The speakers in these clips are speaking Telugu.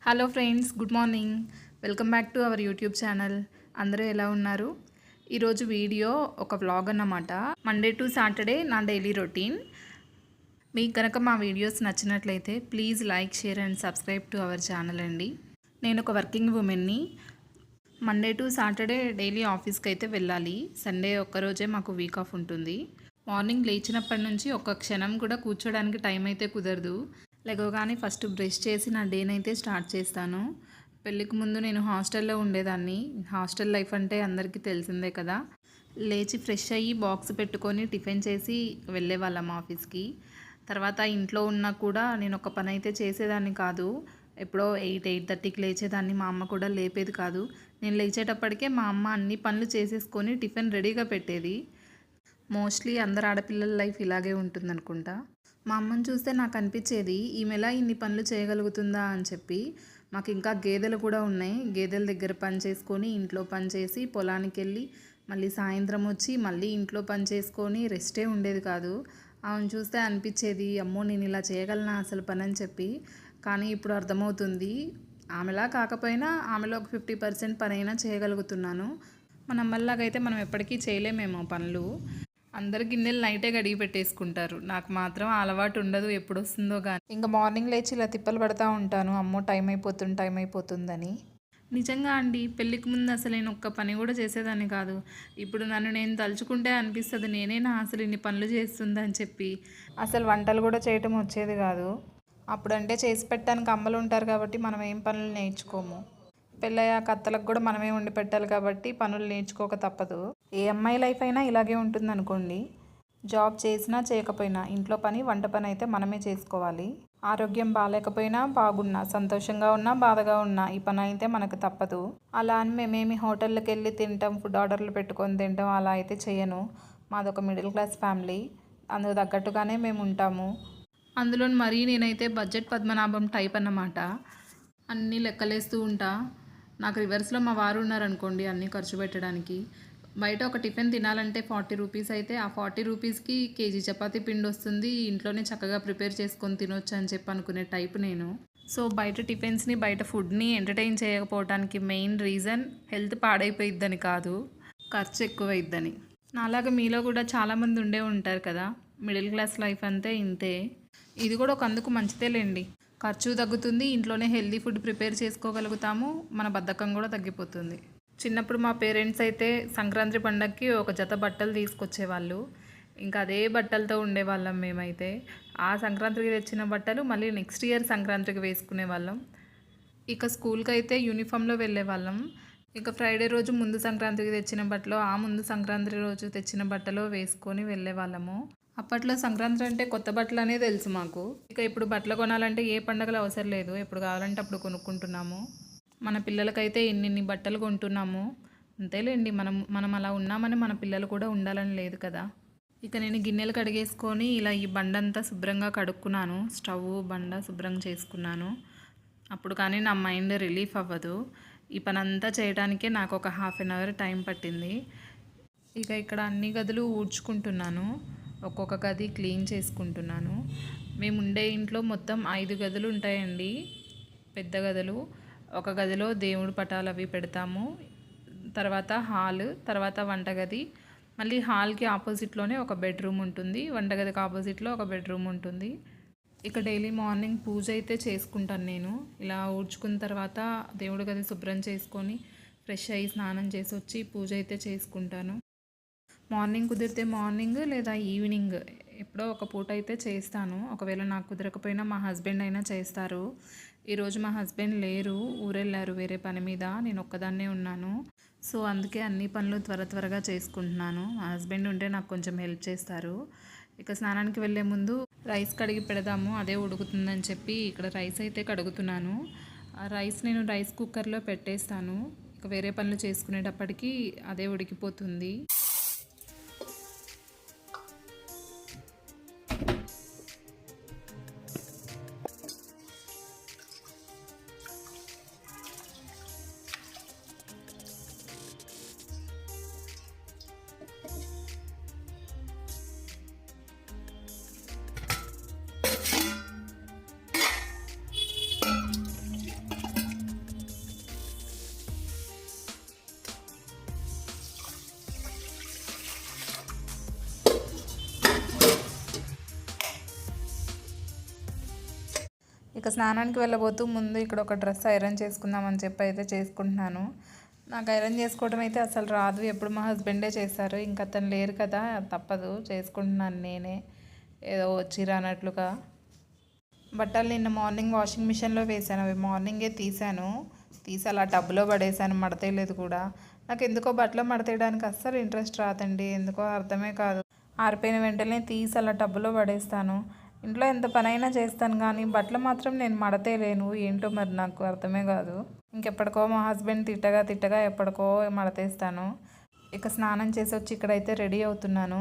Hello friends, good morning. Welcome back to our YouTube channel. అందరూ ఎలా ఉన్నారు? ఈరోజు వీడియో ఒక వ్లాగ్ అన్నమాట. మండే టు సాటర్డే నా డైలీ రొటీన్. మీకు కనుక మా వీడియోస్ నచ్చినట్లయితే please like, share and subscribe to our channel అండి. నేను ఒక వర్కింగ్ ఉమెన్ని. మండే టు సాటర్డే డైలీ ఆఫీస్కి అయితే వెళ్ళాలి. సండే ఒక్కరోజే మాకు వీక్ ఆఫ్ ఉంటుంది. మార్నింగ్ లేచినప్పటి నుంచి ఒక్క క్షణం కూడా కూర్చోడానికి టైం అయితే కుదరదు. లేవగానే ఫస్ట్ బ్రష్ చేసి నా డేని అయితే స్టార్ట్ చేస్తాను. పెళ్ళికి ముందు నేను హాస్టల్లో ఉండేదాన్ని. హాస్టల్ లైఫ్ అంటే అందరికీ తెలిసిందే కదా. లేచి ఫ్రెష్ అయ్యి బాక్స్ పెట్టుకొని టిఫిన్ చేసి వెళ్ళేవాళ్ళం ఆఫీస్కి. తర్వాత ఇంట్లో ఉన్నా కూడా నేను ఒక పని అయితే చేసేదాన్ని కాదు. ఎప్పుడో 8:30కి లేచేదాన్ని. మా అమ్మ కూడా లేపేది కాదు. నేను లేచేటప్పటికే మా అమ్మ అన్ని పనులు చేసేసుకొని టిఫిన్ రెడీగా పెట్టేది. మోస్ట్లీ అందరు ఆడపిల్లల లైఫ్ ఇలాగే ఉంటుందనుకుంటా. మా అమ్మని చూస్తే నాకు అనిపించేది, ఈమె ఎలా ఇన్ని పనులు చేయగలుగుతుందా అని చెప్పి. మాకు ఇంకా గేదెలు కూడా ఉన్నాయి. గేదెల దగ్గర పని చేసుకొని ఇంట్లో పని చేసి పొలానికి వెళ్ళి మళ్ళీ సాయంత్రం వచ్చి మళ్ళీ ఇంట్లో పని చేసుకొని రెస్టే ఉండేది కాదు. ఆమెను చూస్తే అనిపించేది, అమ్మో నేను ఇలా చేయగలనా అసలు పని అని చెప్పి. కానీ ఇప్పుడు అర్థమవుతుంది, ఆమెలా కాకపోయినా ఆమెలో ఒక 50% పని అయినా చేయగలుగుతున్నాను. మన అమ్మలాగైతే మనం ఎప్పటికీ చేయలేమేమో పనులు. అందరు గిన్నెలు నైటే కడిగి పెట్టేసుకుంటారు. నాకు మాత్రం అలవాటు ఉండదు, ఎప్పుడు వస్తుందో కానీ. ఇంకా మార్నింగ్ లేచి ఇలా తిప్పలు పడతా ఉంటాను, అమ్మో టైం అయిపోతుందని. నిజంగా అండి, పెళ్ళికి ముందు అసలు నేను ఒక్క పని కూడా చేసేదాన్ని కాదు. ఇప్పుడు నన్ను నేను తలుచుకుంటే అనిపిస్తుంది, నేనేనా అసలు ఇన్ని పనులు చేస్తుందని చెప్పి. అసలు వంటలు కూడా చేయటం వచ్చేది కాదు. అప్పుడంటే చేసి పెట్టడానికి అమ్మలు ఉంటారు కాబట్టి మనం ఏం పనులు నేర్చుకోము. పెళ్ళయ్యాక అత్తలకు కూడా మనమే వండి పెట్టాలి కాబట్టి పనులు నేర్చుకోక తప్పదు. ఏ అమ్మాయి లైఫ్ అయినా ఇలాగే ఉంటుంది అనుకోండి. జాబ్ చేసినా చేయకపోయినా ఇంట్లో పని, వంట పని అయితే మనమే చేసుకోవాలి. ఆరోగ్యం బాగాలేకపోయినా బాగున్నా, సంతోషంగా ఉన్నా బాధగా ఉన్నా ఈ పని అయితే మనకు తప్పదు. అలా అని మేమేమి హోటళ్ళకి వెళ్ళి తింటాం, ఫుడ్ ఆర్డర్లు పెట్టుకొని తింటాం అలా అయితే చేయను. మాదొక మిడిల్ క్లాస్ ఫ్యామిలీ, అందుకు తగ్గట్టుగానే మేము ఉంటాము. అందులో మరీ నేనైతే బడ్జెట్ పద్మనాభం టైప్ అన్నమాట. అన్నీ లెక్కలేస్తూ ఉంటా. నాకు రివర్స్లో మా వారు ఉన్నారనుకోండి అన్నీ ఖర్చు పెట్టడానికి. బయట ఒక టిఫిన్ తినాలంటే 40 రూపీస్ అయితే ఆ 40 రూపీస్కి కేజీ చపాతీ పిండి వస్తుంది. ఇంట్లోనే చక్కగా ప్రిపేర్ చేసుకొని తినొచ్చు అని చెప్పి అనుకునే టైప్ నేను. సో బయట టిఫిన్స్ని, బయట ఫుడ్ని ఎంటర్టైన్ చేయకపోవడానికి మెయిన్ రీజన్ హెల్త్ పాడైపోయిద్దని కాదు, ఖర్చు ఎక్కువైద్దని. నాలాగా మీలో కూడా చాలామంది ఉండే ఉంటారు కదా. మిడిల్ క్లాస్ లైఫ్ అంతే ఇంతే. ఇది కూడా ఒక అందుకు మంచిదేలేండి. ఖర్చు తగ్గుతుంది, ఇంట్లోనే హెల్దీ ఫుడ్ ప్రిపేర్ చేసుకోగలుగుతాము, మన బద్ధకం కూడా తగ్గిపోతుంది. చిన్నప్పుడు మా పేరెంట్స్ అయితే సంక్రాంతి పండగకి ఒక జత బట్టలు తీసుకొచ్చేవాళ్ళు. ఇంకా అదే బట్టలతో ఉండేవాళ్ళం మేమైతే. ఆ సంక్రాంతికి తెచ్చిన బట్టలు మళ్ళీ నెక్స్ట్ ఇయర్ సంక్రాంతికి వేసుకునే వాళ్ళం. ఇక స్కూల్కి అయితే యూనిఫామ్లో వెళ్ళే వాళ్ళం. ఇక ఫ్రైడే రోజు ముందు సంక్రాంతికి తెచ్చిన బట్టలు ఆ ముందు సంక్రాంతి రోజు తెచ్చిన బట్టలు వేసుకొని వెళ్ళే వాళ్ళము. అప్పట్లో సంక్రాంతి అంటే కొత్త బట్టలు అనే తెలుసు మాకు. ఇక ఇప్పుడు బట్టలు కొనాలంటే ఏ పండగలు అవసరం లేదు, ఎప్పుడు కావాలంటే అప్పుడు కొనుక్కుంటున్నాము. మన పిల్లలకైతే ఇన్ని బట్టలు కొంటున్నాము. అంతేలేండి, మనం అలా ఉన్నామని మన పిల్లలు కూడా ఉండాలని లేదు కదా. ఇక నేను గిన్నెలు కడిగేసుకొని ఇలా ఈ బండంతా శుభ్రంగా కడుక్కున్నాను. స్టవ్ బండ శుభ్రం చేసుకున్నాను. అప్పుడు కానీ నా మైండ్ రిలీఫ్ అవ్వదు. ఈ పని అంతా చేయడానికే నాకు ఒక 1/2 అవర్ టైం పట్టింది. ఇక ఇక్కడ అన్ని గదులు ఊడ్చుకుంటున్నాను, ఒక్కొక్క గది క్లీన్ చేసుకుంటున్నాను. మేము ఉండే ఇంట్లో మొత్తం 5 గదులు ఉంటాయండి, పెద్ద గదులు. ఒక గదిలో దేవుడి పటాలు అవి పెడతాము, తర్వాత హాల్, తర్వాత వంటగది, మళ్ళీ హాల్కి ఆపోజిట్లోనే ఒక బెడ్రూమ్ ఉంటుంది, వంటగదికి ఆపోజిట్లో ఒక బెడ్రూమ్ ఉంటుంది. ఇక డైలీ మార్నింగ్ పూజ అయితే చేసుకుంటాను నేను. ఇలా ఊడ్చుకున్న తర్వాత దేవుడి గది శుభ్రం చేసుకొని ఫ్రెష్ అయ్యి స్నానం చేసి వచ్చి పూజ అయితే చేసుకుంటాను. మార్నింగ్ కుదిరితే మార్నింగ్ లేదా ఈవినింగ్ ఎప్పుడో ఒక పూట అయితే చేస్తాను. ఒకవేళ నాకు కుదరకపోయినా మా హస్బెండ్ అయినా చేస్తారు. ఈరోజు మా హస్బెండ్ లేరు, ఊరెళ్ళారు వేరే పని మీద. నేను ఒక్కదాన్నే ఉన్నాను. సో అందుకే అన్ని పనులు త్వరగా చేసుకుంటున్నాను. మా హస్బెండ్ ఉంటే నాకు కొంచెం హెల్ప్ చేస్తారు. ఇక స్నానానికి వెళ్ళే ముందు రైస్ కడిగి పెడదాము, అదే ఉడుకుతుందని చెప్పి ఇక్కడ రైస్ అయితే కడుగుతున్నాను. ఆ రైస్ నేను రైస్ కుక్కర్లో పెట్టేస్తాను. ఇక వేరే పనులు చేసుకునేటప్పటికి అదే ఉడికిపోతుంది. ఇక స్నానానికి వెళ్ళబోతూ ముందు ఇక్కడ ఒక డ్రెస్ ఐరన్ చేసుకుందామని చెప్పి అయితే చేసుకుంటున్నాను. నాకు ఐరన్ చేసుకోవడం అయితే అసలు రాదు, ఎప్పుడు మా హస్బెండే చేస్తారు. ఇంక అతను లేరు కదా, తప్పదు, చేసుకుంటున్నాను నేనే ఏదో వచ్చి రానట్లుగా. బట్టలు నిన్న మార్నింగ్ వాషింగ్ మిషన్లో వేసాను, అవి మార్నింగే తీసి అలా టబ్లో పడేసాను, మడతేయలేదు కూడా. నాకు ఎందుకో బట్టలు మడతేయడానికి అస్సలు ఇంట్రెస్ట్ రాదండి, ఎందుకో అర్థమే కాదు. ఆరిపోయిన వెంటనే తీసి అలా టబ్లో పడేస్తాను. ఇంట్లో ఎంత పనైనా చేస్తాను కానీ బట్టలు మాత్రం నేను మడతేయలేను, ఏంటో మరి నాకు అర్థమే కాదు. ఇంకెప్పటికో మా హస్బెండ్ తిట్టగా ఎప్పటికో మడతేస్తాను. ఇక స్నానం చేసి వచ్చి ఇక్కడైతే రెడీ అవుతున్నాను.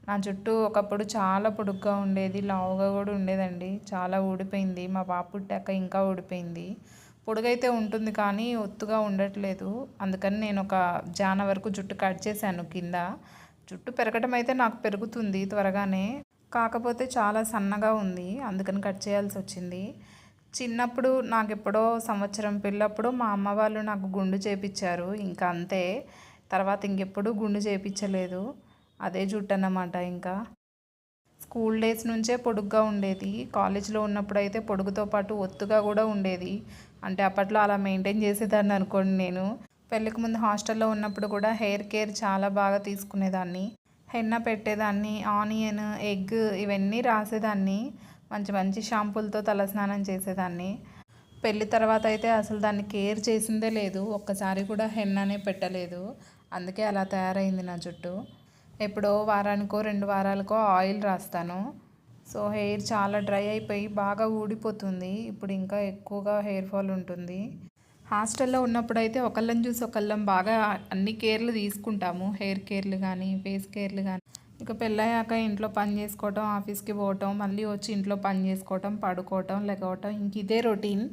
నా జుట్టు ఒకప్పుడు చాలా పొడుగ్గా ఉండేది, లావుగా కూడా ఉండేదండి, చాలా ఊడిపోయింది. మా పాప పుట్టాక ఇంకా ఊడిపోయింది. పొడుగైతే ఉంటుంది కానీ ఒత్తుగా ఉండట్లేదు. అందుకని నేను ఒక జాన వరకు జుట్టు కట్ చేశాను కింద. జుట్టు పెరగడం అయితే నాకు పెరుగుతుంది త్వరగానే, కాకపోతే చాలా సన్నగా ఉంది, అందుకని కట్ చేయాల్సి వచ్చింది. చిన్నప్పుడు నాకు ఎప్పుడో సంవత్సరం పిల్లప్పుడు మా అమ్మ వాళ్ళు నాకు గుండు చేపించారు, ఇంకా అంతే. తర్వాత ఇంకెప్పుడు గుండు చేపించలేదు, అదే జుట్టు అన్నమాట. ఇంకా స్కూల్ డేస్ నుంచే పొడుగ్గా ఉండేది, కాలేజ్లో ఉన్నప్పుడు అయితే పొడుగుతో పాటు ఒత్తుగా కూడా ఉండేది. అంటే అప్పట్లో అలా మెయింటైన్ చేసేదాన్ని అనుకోండి. నేను పెళ్ళికి ముందు హాస్టల్లో ఉన్నప్పుడు కూడా హెయిర్ కేర్ చాలా బాగా తీసుకునేదాన్ని. హెన్న పెట్టేదాన్ని, ఆనియన్, ఎగ్ ఇవన్నీ రాసేదాన్ని, మంచి మంచి షాంపూలతో తలస్నానం చేసేదాన్ని. పెళ్ళి తర్వాత అయితే అసలు దాన్ని కేర్ చేసిందే లేదు, ఒక్కసారి కూడా హెన్ననే పెట్టలేదు. అందుకే అలా తయారైంది నా జుట్టు. ఎప్పుడో వారానికో 2 వారాలకో ఆయిల్ రాస్తాను. సో హెయిర్ చాలా డ్రై అయిపోయి బాగా ఊడిపోతుంది. ఇప్పుడు ఇంకా ఎక్కువగా హెయిర్ ఫాల్ ఉంటుంది. హాస్టల్లో ఉన్నప్పుడైతే ఒకళ్ళని చూసి ఒకళ్ళం బాగా అన్ని కేర్లు తీసుకుంటాము, హెయిర్ కేర్లు కానీ ఫేస్ కేర్లు కానీ. ఇక పెళ్ళయ్యాక ఇంట్లో పని చేసుకోవటం, ఆఫీస్కి పోవటం, మళ్ళీ వచ్చి ఇంట్లో పని చేసుకోవటం, పడుకోవటం, లెగవటం, ఇంక ఇదే రొటీన్.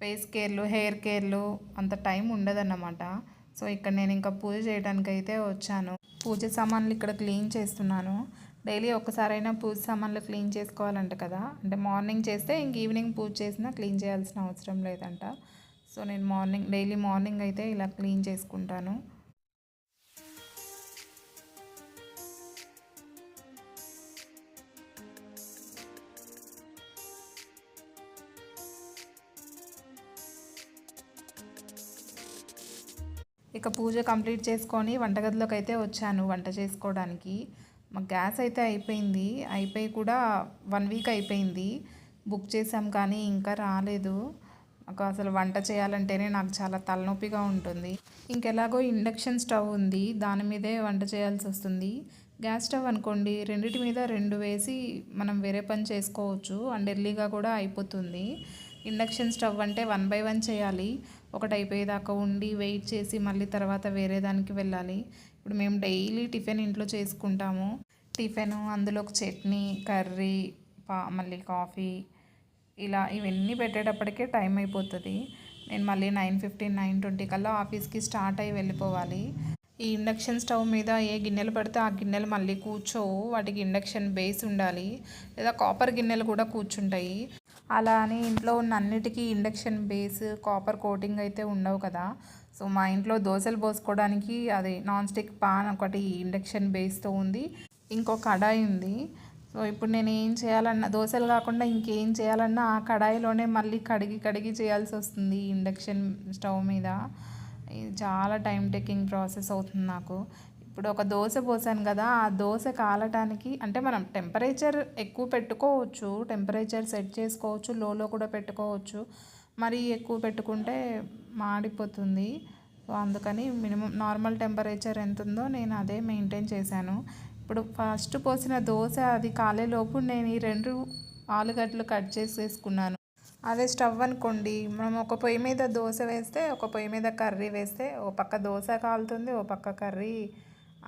ఫేస్ కేర్లు, హెయిర్ కేర్లు అంత టైం ఉండదన్నమాట. సో ఇక్కడ నేను ఇంకా పూజ చేయడానికి అయితే వచ్చాను. పూజ సామాన్లు ఇక్కడ క్లీన్ చేస్తున్నాను. డైలీ ఒక్కసారైనా పూజ సామాన్లు క్లీన్ చేసుకోవాలంట కదా, అంటే మార్నింగ్ చేస్తే ఇంక ఈవినింగ్ పూజ చేసినా క్లీన్ చేయాల్సిన అవసరం లేదంట. సో నేను డైలీ మార్నింగ్ అయితే ఇలా క్లీన్ చేసుకుంటాను. ఇక పూజ కంప్లీట్ చేసుకొని వంటగదిలోకి అయితే వచ్చాను వంట చేసుకోవడానికి. మా గ్యాస్ అయితే అయిపోయి కూడా 1 వీక్ అయిపోయింది. బుక్ చేసాం కానీ ఇంకా రాలేదు. నాకు అసలు వంట చేయాలంటేనే నాకు చాలా తలనొప్పిగా ఉంటుంది. ఇంకెలాగో ఇండక్షన్ స్టవ్ ఉంది, దాని మీదే వంట చేయాల్సి వస్తుంది. గ్యాస్ స్టవ్ అనుకోండి, రెండిటి మీద 2 వేసి మనం వేరే పని చేసుకోవచ్చు అండ్ ఎర్లీగా కూడా అయిపోతుంది. ఇండక్షన్ స్టవ్ అంటే 1 by 1 చేయాలి, ఒకటి అయిపోయేదాకా ఉండి వెయిట్ చేసి మళ్ళీ తర్వాత వేరే దానికి వెళ్ళాలి. ఇప్పుడు మేము డైలీ టిఫిన్ ఇంట్లో చేసుకుంటాము. టిఫిన్, అందులోకి చట్నీ, కర్రీ, మళ్ళీ కాఫీ, ఇలా ఇవన్నీ పెట్టేటప్పటికే టైం అయిపోతుంది. నేను మళ్ళీ 9:15, 9:20 కల్లా ఆఫీస్కి స్టార్ట్ అయ్యి వెళ్ళిపోవాలి. ఈ ఇండక్షన్ స్టవ్ మీద ఏ గిన్నెలు పడితే ఆ గిన్నెలు మళ్ళీ కూర్చోవు, వాటికి ఇండక్షన్ బేస్ ఉండాలి, లేదా కాపర్ గిన్నెలు కూడా కూర్చుంటాయి. అలా అని ఇంట్లో ఉన్న అన్నిటికీ ఇండక్షన్ బేస్, కాపర్ కోటింగ్ అయితే ఉండవు కదా. సో మా ఇంట్లో దోశలు పోసుకోవడానికి అది నాన్ స్టిక్ పాన్ ఒకటి ఇండక్షన్ బేస్తో ఉంది, ఇంకో కడాయి ఉంది. సో ఇప్పుడు నేను ఏం చేయాలన్నా, దోశలు కాకుండా ఇంకేం చేయాలన్నా ఆ కడాయిలోనే మళ్ళీ కడిగి చేయాల్సి వస్తుంది ఇండక్షన్ స్టవ్ మీద. ఇది చాలా టైం టేకింగ్ ప్రాసెస్ అవుతుంది నాకు. ఇప్పుడు ఒక దోశ పోసాను కదా, ఆ దోశ కాలటానికి అంటే మనం టెంపరేచర్ ఎక్కువ పెట్టుకోవచ్చు, టెంపరేచర్ సెట్ చేసుకోవచ్చు, లోలో కూడా పెట్టుకోవచ్చు. మరీ ఎక్కువ పెట్టుకుంటే మాడిపోతుంది. సో అందుకని మినిమం నార్మల్ టెంపరేచర్ ఎంత ఉందో నేను అదే మెయింటైన్ చేశాను. ఇప్పుడు ఫస్ట్ పోసిన దోశ అది కాలేలోపు నేను ఈ 2 ఆలుగడ్డలు కట్ చేసేసుకున్నాను. అదే స్టవ్ అనుకోండి, మనం ఒక పొయ్యి మీద దోశ వేస్తే, ఒక పొయ్యి మీద కర్రీ వేస్తే, ఓ పక్క దోశ కాలుతుంది, ఓ పక్క కర్రీ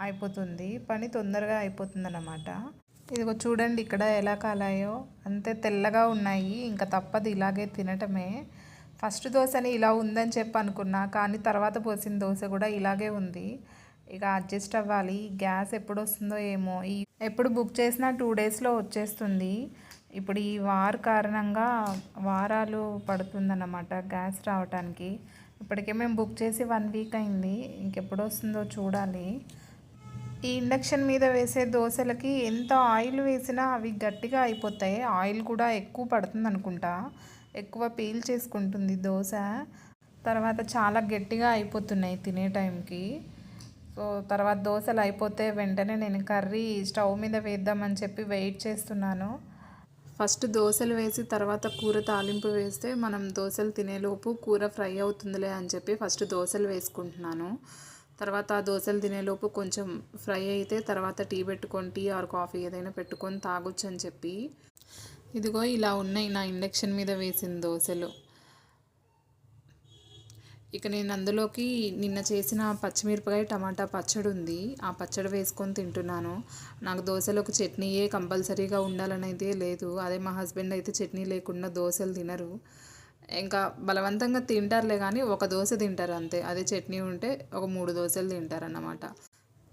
అయిపోతుంది, పని తొందరగా అయిపోతుంది అన్నమాట. ఇదిగో చూడండి ఇక్కడ ఎలా కాలాయో, అంతే తెల్లగా ఉన్నాయి. ఇంకా తప్పదు ఇలాగే తినటమే. ఫస్ట్ దోశని ఇలా ఉందని చెప్పి అనుకున్నా, కానీ తర్వాత పోసిన దోశ కూడా ఇలాగే ఉంది. ఇక అడ్జస్ట్ అవ్వాలి. గ్యాస్ ఎప్పుడు వస్తుందో ఏమో, ఎప్పుడు బుక్ చేసినా 2 డేస్లో వచ్చేస్తుంది. ఇప్పుడు ఈ వార్ కారణంగా వారాలు పడుతుందన్నమాట గ్యాస్ రావటానికి. ఇప్పటికే మేము బుక్ చేసి 1 వీక్ అయింది, ఇంకెప్పుడు వస్తుందో చూడాలి. ఈ ఇండక్షన్ మీద వేసే దోశలకి ఎంత ఆయిల్ వేసినా అవి గట్టిగా అయిపోతాయి, ఆయిల్ కూడా ఎక్కువ పడుతుంది అనుకుంటా. ఎక్కువ పీల్ చేసుకుంటుంది దోశ. తర్వాత చాలా గట్టిగా అయిపోతున్నాయి తినే టైంకి. సో తర్వాత దోశలు అయిపోతే వెంటనే నేను కర్రీ స్టవ్ మీద వేద్దామని చెప్పి వెయిట్ చేస్తున్నాను. ఫస్ట్ దోశలు వేసి తర్వాత కూర తాలింపు వేస్తే మనం దోశలు తినేలోపు కూర ఫ్రై అవుతుందిలే అని చెప్పి ఫస్ట్ దోశలు వేసుకుంటున్నాను. తర్వాత ఆ దోశలు తినేలోపు కొంచెం ఫ్రై అయితే తర్వాత టీ పెట్టుకొని టీ ఆర్ కాఫీ ఏదైనా పెట్టుకొని తాగొచ్చు అని చెప్పి. ఇదిగో ఇలా ఉన్నాయి నా ఇండక్షన్ మీద వేసిన దోశలు. ఇక నేను అందులోకి నిన్న చేసిన పచ్చిమిరపకాయ టమాటా పచ్చడి ఉంది, ఆ పచ్చడి వేసుకొని తింటున్నాను. నాకు దోశలోకి చట్నీయే కంపల్సరీగా ఉండాలని అయితే లేదు. అదే మా హస్బెండ్ అయితే చట్నీ లేకుండా దోశలు తినరు. ఇంకా బలవంతంగా తింటారులే కానీ ఒక దోశ తింటారు అంతే. అదే చట్నీ ఉంటే ఒక 3 దోశలు తింటారన్నమాట.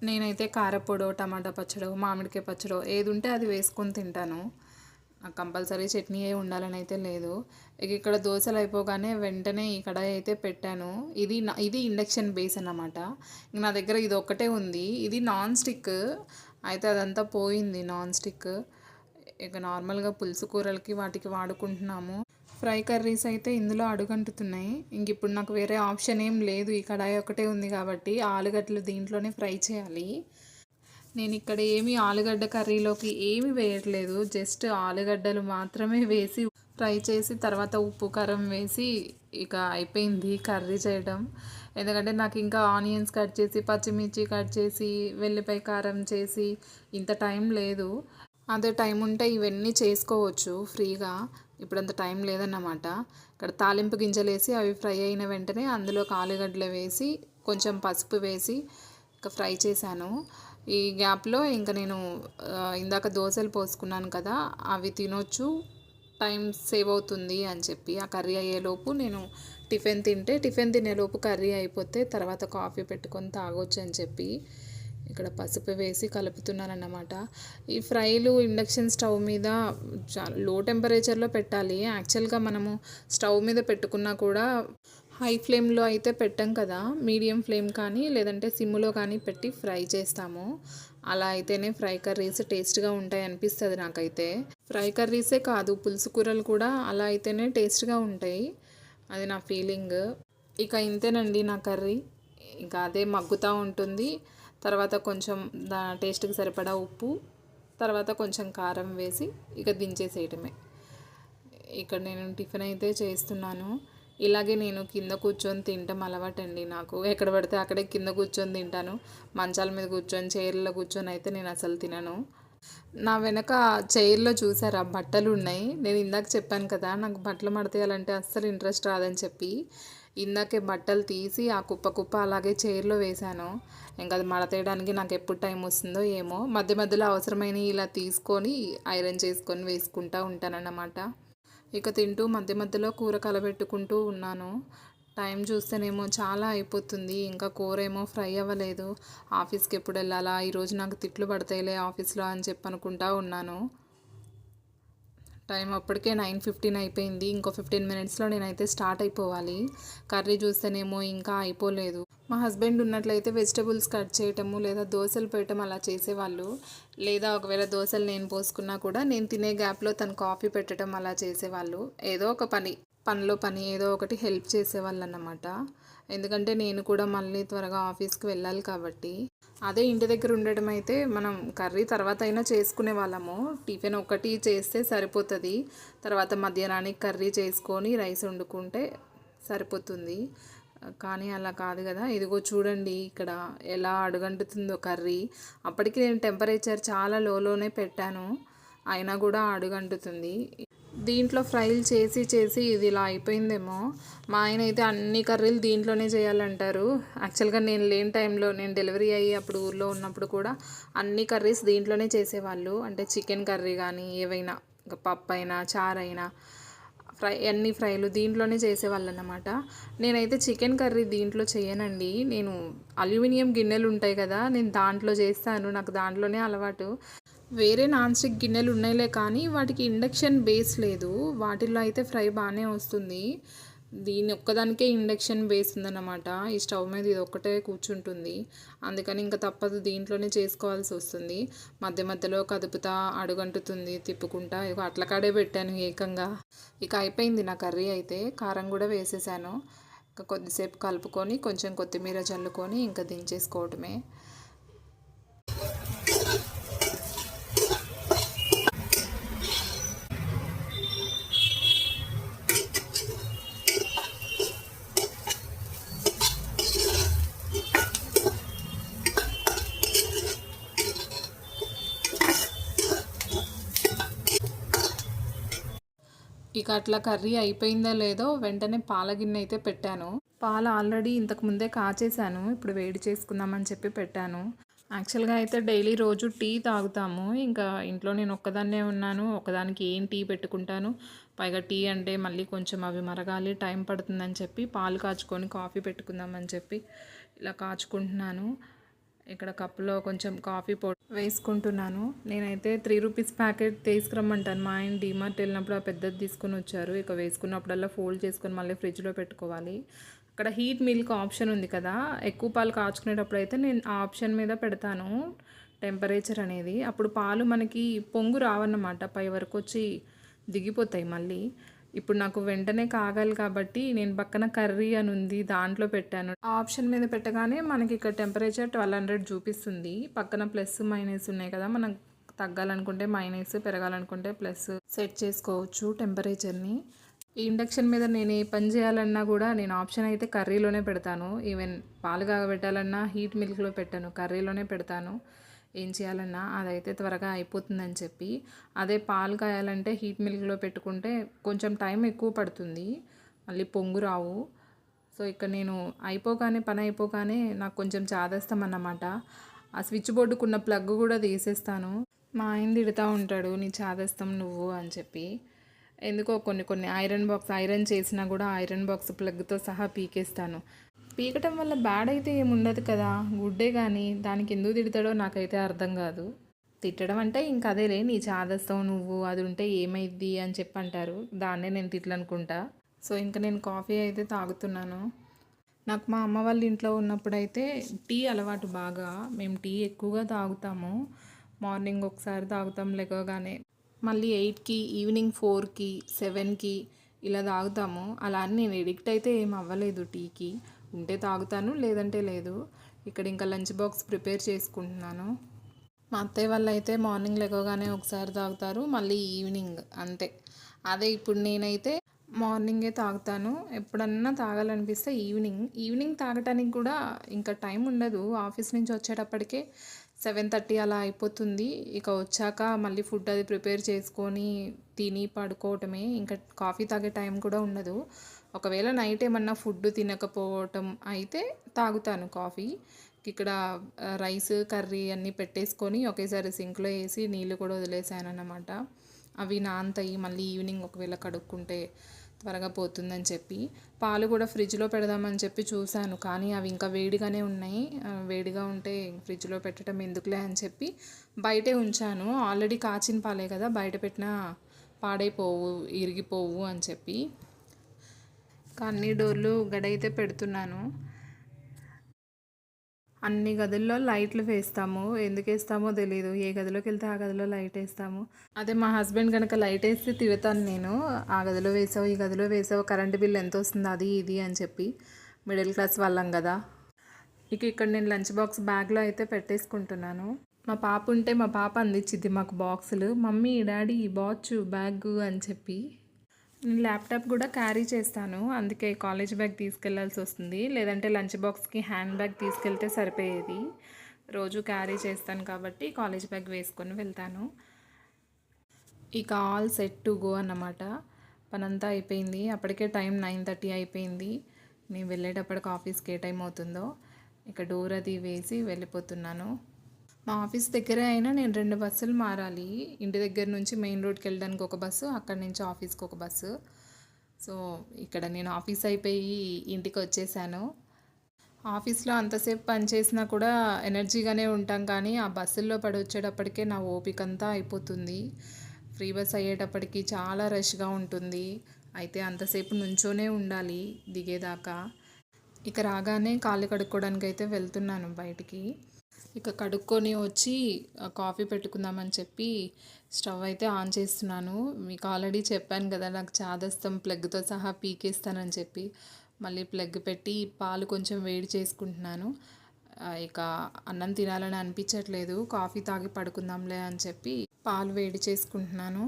నేనైతే కారపొడో టమాటా పచ్చడో మామిడికాయ పచ్చడో ఏది ఉంటే అది వేసుకొని తింటాను. నాకు కంపల్సరీ చట్నీయే ఉండాలని అయితే లేదు. ఇక ఇక్కడ దోశలు అయిపోగానే వెంటనే ఈ కడాయి అయితే పెట్టాను. ఇది ఇండక్షన్ బేస్ అన్నమాట. నా దగ్గర ఇది ఒక్కటే ఉంది. ఇది నాన్ స్టిక్ అయితే అదంతా పోయింది నాన్ స్టిక్. ఇక నార్మల్గా పులుసు కూరలకి వాటికి వాడుకుంటున్నాము. ఫ్రై కర్రీస్ అయితే ఇందులో అడుగంటుతున్నాయి. ఇంక ఇప్పుడు నాకు వేరే ఆప్షన్ ఏం లేదు, ఈ కడాయి ఒకటే ఉంది కాబట్టి ఆలుగడ్డలు దీంట్లోనే ఫ్రై చేయాలి. నేను ఇక్కడ ఏమి ఆలుగడ్డ కర్రీలోకి ఏమి వేయట్లేదు, జస్ట్ ఆలుగడ్డలు మాత్రమే వేసి ఫ్రై చేసి తర్వాత ఉప్పు కారం వేసి ఇక అయిపోయింది కర్రీ చేయడం. ఎందుకంటే నాకు ఇంకా ఆనియన్స్ కట్ చేసి పచ్చిమిర్చి కట్ చేసి వెల్లిపాయ కారం చేసి ఇంత టైం లేదు. అదే టైం ఉంటే ఇవన్నీ చేసుకోవచ్చు ఫ్రీగా. ఇప్పుడు అంత టైం లేదన్నమాట. ఇక్కడ తాలింపు గింజలు వేసి అవి ఫ్రై అయిన వెంటనే అందులోకి ఆలుగడ్డలు వేసి కొంచెం పసుపు వేసి ఇక ఫ్రై చేశాను. ఈ గ్యాప్లో ఇంకా నేను ఇందాక దోశలు పోసుకున్నాను కదా, అవి తినొచ్చు, టైం సేవ్ అవుతుంది అని చెప్పి ఆ కర్రీ అయ్యేలోపు నేను టిఫిన్ తినేలోపు కర్రీ అయిపోతే తర్వాత కాఫీ పెట్టుకొని తాగొచ్చు అని చెప్పి ఇక్కడ పసుపు వేసి కలుపుతున్నానన్నమాట. ఈ ఫ్రైలు ఇండక్షన్ స్టవ్ మీద చాలా లో టెంపరేచర్లో పెట్టాలి. యాక్చువల్గా మనము స్టవ్ మీద పెట్టుకున్నా కూడా హై ఫ్లేమ్లో అయితే పెట్టాం కదా, మీడియం ఫ్లేమ్ కానీ లేదంటే సిమ్లో కానీ పెట్టి ఫ్రై చేస్తాము. అలా అయితేనే ఫ్రై కర్రీస్ టేస్ట్గా ఉంటాయి అనిపిస్తుంది నాకైతే. ఫ్రై కర్రీసే కాదు పులుసు కూరలు కూడా అలా అయితేనే టేస్ట్గా ఉంటాయి, అది నా ఫీలింగ్. ఇక ఇంతేనండి నా కర్రీ. ఇంకా అదే మగ్గుతూ ఉంటుంది. తర్వాత కొంచెం టేస్ట్కి సరిపడా ఉప్పు, తర్వాత కొంచెం కారం వేసి ఇక దించేసేయటమే. ఇక్కడ నేను టిఫిన్ అయితే చేస్తున్నాను. ఇలాగే నేను కింద కూర్చొని తింటాం అలవాటండి నాకు. ఎక్కడ పడితే అక్కడే కింద కూర్చొని తింటాను. మంచాల మీద కూర్చొని చైర్లో కూర్చొని అయితే నేను అసలు తినను. నా వెనక చైర్లో చూసారా బట్టలు ఉన్నాయి. నేను ఇందాక చెప్పాను కదా నాకు బట్టలు మడతేయాలంటే అస్సలు ఇంట్రెస్ట్ రాదని చెప్పి. ఇందాకే బట్టలు తీసి ఆ కుప్ప అలాగే చైర్లో వేశాను. ఇంకా అది మడతేయడానికి నాకు ఎప్పుడు టైం వస్తుందో ఏమో. మధ్య మధ్యలో అవసరమైన ఇలా తీసుకొని ఐరన్ చేసుకొని వేసుకుంటూ ఉంటానన్నమాట. ఇక తింటూ మధ్య మధ్యలో కూర కలబెట్టుకుంటూ ఉన్నాను. టైం చూస్తేనేమో చాలా అయిపోతుంది, ఇంకా కూర ఏమో ఫ్రై అవ్వలేదు. ఆఫీస్కి ఎప్పుడు వెళ్ళాలా, ఈరోజు నాకు తిట్లు పడతాయిలే ఆఫీస్లో అని చెప్పి అనుకుంటా ఉన్నాను. టైం అప్పటికే 9:15 అయిపోయింది. ఇంకో 15 మినిట్స్లో నేనైతే స్టార్ట్ అయిపోవాలి. కర్రీ చూస్తేనేమో ఇంకా అయిపోలేదు. మా హస్బెండ్ ఉన్నట్లయితే వెజిటబుల్స్ కట్ చేయటము లేదా దోశలు పెట్టడం అలా చేసేవాళ్ళు. లేదా ఒకవేళ దోశలు నేను పోసుకున్నా కూడా నేను తినే గ్యాప్లో తను కాఫీ పెట్టడం అలా చేసేవాళ్ళు. ఏదో ఒక పనిలో ఏదో ఒకటి హెల్ప్ చేసేవాళ్ళు అన్నమాట. ఎందుకంటే నేను కూడా మళ్ళీ త్వరగా ఆఫీస్కి వెళ్ళాలి కాబట్టి. అదే ఇంటి దగ్గర ఉండడం అయితే మనం కర్రీ తర్వాత అయినా చేసుకునే వాళ్ళము. టిఫిన్ ఒకటి చేస్తే సరిపోతుంది, తర్వాత మధ్యాహ్నానికి కర్రీ చేసుకొని రైస్ వండుకుంటే సరిపోతుంది. కానీ అలా కాదు కదా. ఇదిగో చూడండి ఇక్కడ ఎలా అడుగంటుతుందో కర్రీ. అప్పటికి నేను టెంపరేచర్ చాలా లోనే పెట్టాను, అయినా కూడా అడుగంటుతుంది. దీంట్లో ఫ్రైలు చేసి ఇది ఇలా అయిపోయిందేమో. మా ఆయన అయితే అన్ని కర్రీలు దీంట్లోనే చేయాలంటారు. యాక్చువల్గా నేను లేని టైంలో, నేను డెలివరీ అయ్యి అప్పుడు ఊర్లో ఉన్నప్పుడు కూడా అన్ని కర్రీస్ దీంట్లోనే చేసేవాళ్ళు. అంటే చికెన్ కర్రీ కానీ ఏవైనా, పప్పు అయినా చారు అయినా అన్ని ఫ్రైలు దీంట్లోనే చేసేవాళ్ళు అన్నమాట. నేనైతే చికెన్ కర్రీ దీంట్లో చేయనండి. నేను అల్యూమినియం గిన్నెలు ఉంటాయి కదా, నేను దాంట్లో చేస్తాను. నాకు దాంట్లోనే అలవాటు. వేరే నాన్ స్టిక్ గిన్నెలు ఉన్నాయిలే కానీ వాటికి ఇండక్షన్ బేస్ లేదు. వాటిల్లో అయితే ఫ్రై బాగానే వస్తుంది. దీని ఒక్కదానికే ఇండక్షన్ బేస్ ఉందన్నమాట. ఈ స్టవ్ మీద ఇది ఒక్కటే కూర్చుంటుంది. అందుకని ఇంకా తప్పదు, దీంట్లోనే చేసుకోవాల్సి వస్తుంది. మధ్య మధ్యలో కదుపుతా అడుగంటుతుంది తిప్పుకుంటా. ఇక అట్ల కాడే పెట్టాను ఏకంగా. ఇక అయిపోయింది నా కర్రీ అయితే. కారం కూడా వేసేసాను. ఇంకా కొద్దిసేపు కలుపుకొని కొంచెం కొత్తిమీర చల్లుకొని ఇంకా దించేసుకోవటమే. ఇక అట్లా కర్రీ అయిపోయిందో లేదో వెంటనే పాల గిన్నె అయితే పెట్టాను. పాలు ఆల్రెడీ ఇంతకుముందే కాచేసాను. ఇప్పుడు వేడి చేసుకుందామని చెప్పి పెట్టాను. యాక్చువల్గా అయితే డైలీ రోజు టీ తాగుతాము. ఇంకా ఇంట్లో నేను ఒక్కదాన్నే ఉన్నాను. ఒకదానికి ఏం టీ పెట్టుకుంటాను. పైగా టీ అంటే మళ్ళీ కొంచెం అవి మరగాలి, టైం పడుతుందని చెప్పి పాలు కాచుకొని కాఫీ పెట్టుకుందామని చెప్పి ఇలా కాచుకుంటున్నాను. ఇక్కడ కప్పులో కొంచెం కాఫీ పొడి వేసుకుంటున్నాను. నేనైతే 3 రూపీస్ ప్యాకెట్ తీసుకురమ్మంటాను. మా ఆయన డీమార్ట్ వెళ్ళినప్పుడు ఆ పెద్దది తీసుకొని వచ్చారు. ఇక వేసుకున్నప్పుడల్లా ఫోల్డ్ చేసుకొని మళ్ళీ ఫ్రిడ్జ్లో పెట్టుకోవాలి. అక్కడ హీట్ మిల్క్ ఆప్షన్ ఉంది కదా, ఎక్కువ పాలు కాచుకునేటప్పుడు అయితే నేను ఆ ఆప్షన్ మీద పెడతాను టెంపరేచర్ అనేది. అప్పుడు పాలు మనకి పొంగు రావన్నమాట, పై వరకు వచ్చి దిగిపోతాయి మళ్ళీ. ఇప్పుడు నాకు వెంటనే కాగాలి కాబట్టి నేను పక్కన కర్రీ అని ఉంది దాంట్లో పెట్టాను. ఆ ఆప్షన్ మీద పెట్టగానే మనకి ఇక్కడ టెంపరేచర్ 1200 చూపిస్తుంది. పక్కన ప్లస్ మైనస్ ఉన్నాయి కదా, మనం తగ్గాలనుకుంటే మైనస్, పెరగాలనుకుంటే ప్లస్ సెట్ చేసుకోవచ్చు టెంపరేచర్ని. ఈ ఇండక్షన్ మీద నేను ఏ పని చేయాలన్నా కూడా నేను ఆప్షన్ అయితే కర్రీలోనే పెడతాను. ఈవెన్ పాలు కాగబెట్టాలన్నా హీట్ మిల్క్లో పెట్టాను, కర్రీలోనే పెడతాను. ఏం చేయాలన్నా అదైతే త్వరగా అయిపోతుందని చెప్పి. అదే పాలు కాయాలంటే హీట్ మిల్క్లో పెట్టుకుంటే కొంచెం టైం ఎక్కువ పడుతుంది, మళ్ళీ పొంగు రావు. సో ఇక్కడ నేను పని అయిపోగానే నాకు కొంచెం చాదస్తాం అన్నమాట. ఆ స్విచ్ బోర్డుకున్న ప్లగ్ కూడా తీసేస్తాను. మా ఆయన తిడుతూ ఉంటాడు, నీ చాదస్తాం నువ్వు అని చెప్పి. ఎందుకో కొన్ని ఐరన్ చేసినా కూడా ఐరన్ బాక్స్ ప్లగ్తో సహా పీకేస్తాను. పీకటం వల్ల బ్యాడ్ అయితే ఏముండదు కదా, గుడ్డే కానీ దానికి ఎందుకు తిడతాడో నాకైతే అర్థం కాదు. తిట్టడం అంటే ఇంక అదేలే, నీ చాదస్తావు నువ్వు, అది ఉంటే ఏమైద్ది అని చెప్పి అంటారు. దాన్నే నేను తిట్లనుకుంటా. సో ఇంకా నేను కాఫీ అయితే తాగుతున్నాను. నాకు మా అమ్మ వాళ్ళ ఇంట్లో ఉన్నప్పుడైతే టీ అలవాటు బాగా. మేము టీ ఎక్కువగా తాగుతాము. మార్నింగ్ ఒకసారి తాగుతాం లేవగానే, మళ్ళీ 8కి, ఈవినింగ్ 4కి, 7కి ఇలా తాగుతాము. అలా అని నేను ఎడిక్ట్ అయితే ఏం అవ్వలేదు టీకి. ఉంటే తాగుతాను, లేదంటే లేదు. ఇక్కడ ఇంకా లంచ్ బాక్స్ ప్రిపేర్ చేసుకుంటున్నాను. మా అత్తయ్య వాళ్ళు అయితే మార్నింగ్ లేవగానే ఒకసారి తాగుతారు, మళ్ళీ ఈవినింగ్ అంతే. అదే ఇప్పుడు నేనైతే మార్నింగే తాగుతాను. ఎప్పుడన్నా తాగాలనిపిస్తే ఈవినింగ్ తాగటానికి కూడా ఇంకా టైం ఉండదు. ఆఫీస్ నుంచి వచ్చేటప్పటికే 7:30 అలా అయిపోతుంది. ఇక వచ్చాక మళ్ళీ ఫుడ్ అది ప్రిపేర్ చేసుకొని తిని పడుకోవటమే. ఇంకా కాఫీ తాగే టైం కూడా ఉండదు. ఒకవేళ నైట్ ఏమన్నా ఫుడ్ తినకపోవటం అయితే తాగుతాను కాఫీ. ఇక్కడ రైస్, కర్రీ అన్నీ పెట్టేసుకొని ఒకేసారి సింక్లో వేసి నీళ్ళు కూడా వదిలేసాను అన్నమాట. అవి నానతాయి, మళ్ళీ ఈవినింగ్ ఒకవేళ కడుక్కుంటే త్వరగా పోతుందని చెప్పి. పాలు కూడా ఫ్రిడ్జ్లో పెడదామని చెప్పి చూశాను, కానీ అవి ఇంకా వేడిగానే ఉన్నాయి. వేడిగా ఉంటే ఫ్రిడ్జ్లో పెట్టడం ఎందుకులే అని చెప్పి బయటే ఉంచాను. ఆల్రెడీ కాచిన పాలే కదా, బయట పెట్టినా పాడైపోవు, ఇరిగిపోవు అని చెప్పి అన్ని డోర్లు గడైతే పెడుతున్నాను. అన్ని గదుల్లో లైట్లు వేస్తాము. ఎందుకు వేస్తామో తెలీదు. ఏ గదిలోకి వెళ్తే ఆ గదిలో లైట్ వేస్తాము. అదే మా హస్బెండ్ కనుక లైట్ వేస్తే తిడతాను నేను, ఆ గదిలో వేసావు, ఈ గదిలో వేసావు, కరెంటు బిల్ ఎంత వస్తుంది అది ఇది అని చెప్పి. మిడిల్ క్లాస్ వాళ్ళం కదా. ఇక్కడ నేను లంచ్ బాక్స్ బ్యాగ్లో అయితే పెట్టేసుకుంటున్నాను. మా పాప ఉంటే మా పాప అందించిద్ది మాకు బాక్సులు, మమ్మీ డాడీ బాచ్ బ్యాగ్ అని చెప్పి. నేను ల్యాప్టాప్ కూడా క్యారీ చేస్తాను, అందుకే కాలేజ్ బ్యాగ్ తీసుకెళ్లాల్సి వస్తుంది. లేదంటే లంచ్ బాక్స్కి హ్యాండ్ బ్యాగ్ తీసుకెళ్తే సరిపోయేది. రోజు క్యారీ చేస్తాను కాబట్టి కాలేజ్ బ్యాగ్ వేసుకొని వెళ్తాను. ఇక ఆల్ సెట్ టు గో అన్నమాట. పనంతా అయిపోయింది. అప్పటికే టైం 9:30 అయిపోయింది. నేను వెళ్ళేటప్పటికి ఆఫీస్కి ఏ టైం అవుతుందో. ఇక డోర్ అది వేసి వెళ్ళిపోతున్నాను. మా ఆఫీస్ దగ్గరే అయినా నేను 2 బస్సులు మారాలి. ఇంటి దగ్గర నుంచి మెయిన్ రోడ్కి వెళ్ళడానికి ఒక బస్సు, అక్కడి నుంచి ఆఫీస్కి ఒక బస్సు. సో ఇక్కడ నేను ఆఫీస్ అయిపోయి ఇంటికి వచ్చేసాను. ఆఫీస్లో అంతసేపు పనిచేసినా కూడా ఎనర్జీగానే ఉంటాం, కానీ ఆ బస్సుల్లో పడి వచ్చేటప్పటికే నా ఓపిక అంతా అయిపోతుంది. ఫ్రీ బస్ అయ్యేటప్పటికి చాలా రష్గా ఉంటుంది. అయితే అంతసేపు నుంచోనే ఉండాలి దిగేదాకా. ఇక రాగానే కాళ్ళు కడుక్కోవడానికి అయితే వెళ్తున్నాను బయటికి. ఇక కడుక్కొని వచ్చి కాఫీ పెట్టుకుందామని చెప్పి స్టవ్ అయితే ఆన్ చేస్తున్నాను. మీకు ఆల్రెడీ చెప్పాను కదా, నాకు చాదస్తం ప్లగ్తో సహా పీకేస్తానని చెప్పి. మళ్ళీ ప్లగ్ పెట్టి పాలు కొంచెం వేడి చేసుకుంటున్నాను. ఇక అన్నం తినాలని అనిపించట్లేదు, కాఫీ తాగి పడుకుందాంలే అని చెప్పి పాలు వేడి చేసుకుంటున్నాను.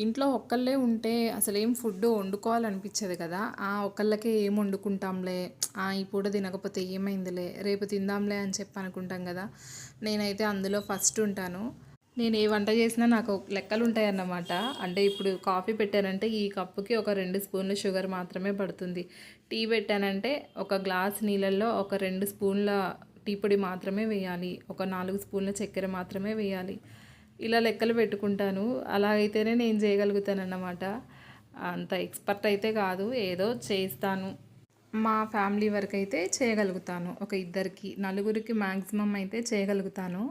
ఇంట్లో ఒక్కళ్ళే ఉంటే అసలు ఏం ఫుడ్ వండుకోవాలనిపించదు కదా. ఒక్కళ్ళకే ఏం వండుకుంటాంలే, ఈ పూట తినకపోతే ఏమైందిలే, రేపు తిందాంలే అని చెప్పి అనుకుంటాం కదా. నేనైతే అందులో ఫస్ట్ ఉంటాను. నేను ఏ వంట చేసినా నాకు లెక్కలు ఉంటాయన్నమాట. అంటే ఇప్పుడు కాఫీ పెట్టానంటే ఈ కప్పుకి ఒక 2 స్పూన్ల షుగర్ మాత్రమే పడుతుంది. టీ పెట్టానంటే ఒక గ్లాస్ నీళ్ళల్లో ఒక 2 స్పూన్ల టీ పొడి మాత్రమే వేయాలి, ఒక 4 స్పూన్ల చక్కెర మాత్రమే వేయాలి. ఇలా లెక్కలు పెట్టుకుంటాను. అలా అయితేనే నేను చేయగలుగుతానన్నమాట. అంత ఎక్స్పర్ట్ అయితే కాదు, ఏదో చేస్తాను. మా ఫ్యామిలీ వరకు అయితే చేయగలుగుతాను. ఒక ఇద్దరికి నలుగురికి మ్యాక్సిమం అయితే చేయగలుగుతాను.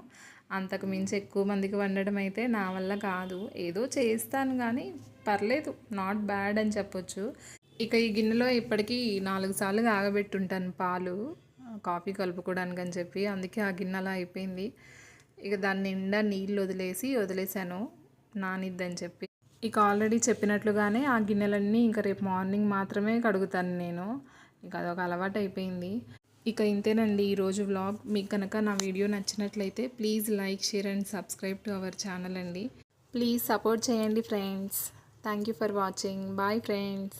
అంతకు మించి ఎక్కువ మందికి వండడం అయితే నా వల్ల కాదు. ఏదో చేస్తాను కానీ పర్లేదు, నాట్ బ్యాడ్ అని చెప్పొచ్చు. ఇక ఈ గిన్నెలో ఇప్పటికీ 4 సార్లు కాగబెట్టుంటాను పాలు, కాఫీ కలుపుకోవడానికి అని చెప్పి. అందుకే ఆ గిన్నె అలా అయిపోయింది. ఇక దాని నిండా నీళ్ళు వదిలేసాను నానిద్దని చెప్పి. ఇక ఆల్రెడీ చెప్పినట్లుగానే ఆ గిన్నెలన్నీ ఇంకా రేపు మార్నింగ్ మాత్రమే కడుగుతాను నేను. ఇక అదొక అలవాటు అయిపోయింది. ఇక ఇంతేనండి ఈరోజు వ్లాగ్. మీకు కనుక నా వీడియో నచ్చినట్లయితే please like, share and subscribe to our channel అండి. ప్లీజ్ సపోర్ట్ చేయండి friends. Thank you for watching. Bye friends.